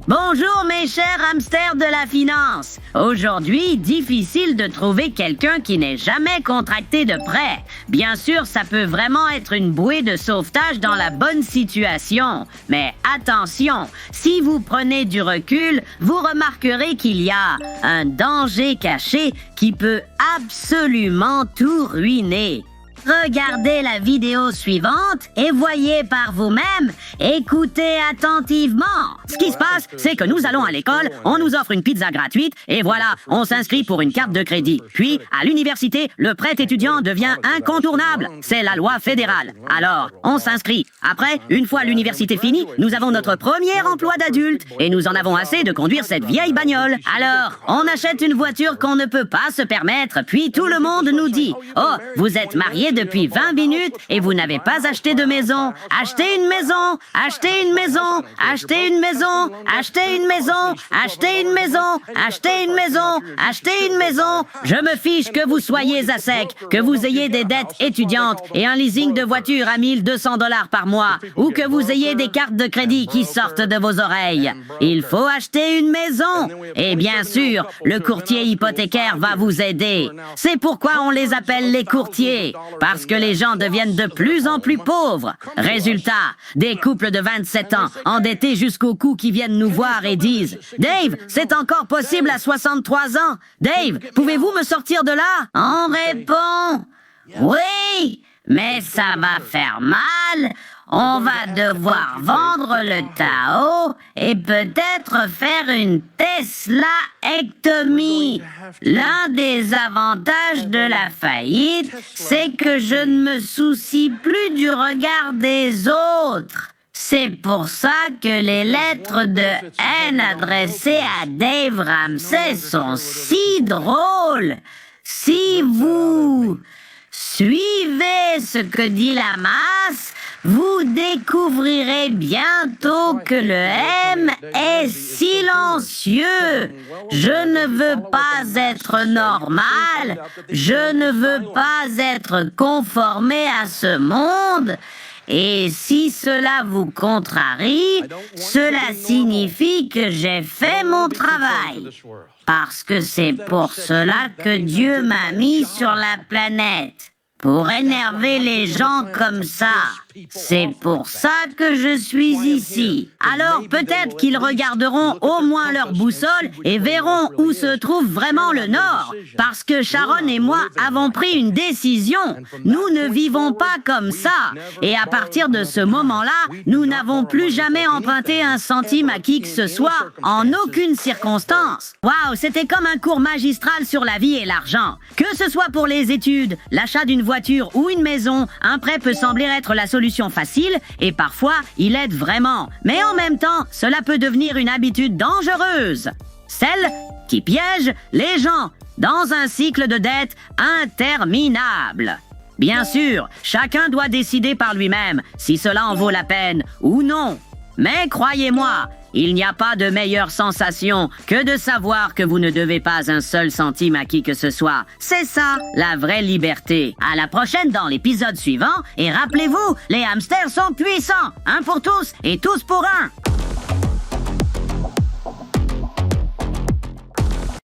Bonjour mes chers hamsters de la finance. Aujourd'hui, difficile de trouver quelqu'un qui n'ait jamais contracté de prêt. Bien sûr, ça peut vraiment être une bouée de sauvetage dans la bonne situation. Mais attention, si vous prenez du recul, vous remarquerez qu'il y a un danger caché qui peut absolument tout ruiner. Regardez la vidéo suivante et voyez par vous-même, écoutez attentivement. Ce qui se passe, c'est que nous allons à l'école, on nous offre une pizza gratuite et voilà, on s'inscrit pour une carte de crédit. Puis, à l'université, le prêt étudiant devient incontournable. C'est la loi fédérale. Alors, on s'inscrit. Après, une fois l'université finie, nous avons notre premier emploi d'adulte et nous en avons assez de conduire cette vieille bagnole. Alors, on achète une voiture qu'on ne peut pas se permettre, puis tout le monde nous dit « Oh, vous êtes mariés depuis 20 minutes et vous n'avez pas acheté de maison. Achetez une maison, achetez une maison, achetez une maison, achetez une maison, achetez une maison, achetez une maison, achetez une maison. Je me fiche que vous soyez à sec, que vous ayez des dettes étudiantes et un leasing de voiture à 1200 $ par mois ou que vous ayez des cartes de crédit qui sortent de vos oreilles. Il faut acheter une maison. Et bien sûr, le courtier hypothécaire va vous aider. C'est pourquoi on les appelle les courtiers. Parce que les gens deviennent de plus en plus pauvres. Résultat, des couples de 27 ans, endettés jusqu'au cou qui viennent nous voir et disent « Dave, c'est encore possible à 63 ans. Dave, pouvez-vous me sortir de là ?» On répond « Oui, mais ça va faire mal. On va devoir vendre le Tao et peut-être faire une Tesla-ectomie. L'un des avantages de la faillite, c'est que je ne me soucie plus du regard des autres. C'est pour ça que les lettres de haine adressées à Dave Ramsey sont si drôles. Si vous suivez ce que dit la masse, vous découvrirez bientôt que le M est silencieux. Je ne veux pas être normal. Je ne veux pas être conformé à ce monde. Et si cela vous contrarie, cela signifie que j'ai fait mon travail. Parce que c'est pour cela que Dieu m'a mis sur la planète. Pour énerver les gens comme ça. C'est pour ça que je suis ici. Alors peut-être qu'ils regarderont au moins leur boussole et verront où se trouve vraiment le Nord. Parce que Sharon et moi avons pris une décision. Nous ne vivons pas comme ça. Et à partir de ce moment-là, nous n'avons plus jamais emprunté un centime à qui que ce soit, en aucune circonstance. Waouh, c'était comme un cours magistral sur la vie et l'argent. Que ce soit pour les études, l'achat d'une voiture ou une maison, un prêt peut sembler être la solution facile et parfois il aide vraiment. Mais en même temps, cela peut devenir une habitude dangereuse. Celle qui piège les gens dans un cycle de dette interminable. Bien sûr, chacun doit décider par lui-même si cela en vaut la peine ou non. Mais croyez-moi, il n'y a pas de meilleure sensation que de savoir que vous ne devez pas un seul centime à qui que ce soit. C'est ça, la vraie liberté. À la prochaine dans l'épisode suivant, et rappelez-vous, les hamsters sont puissants. Un pour tous et tous pour un.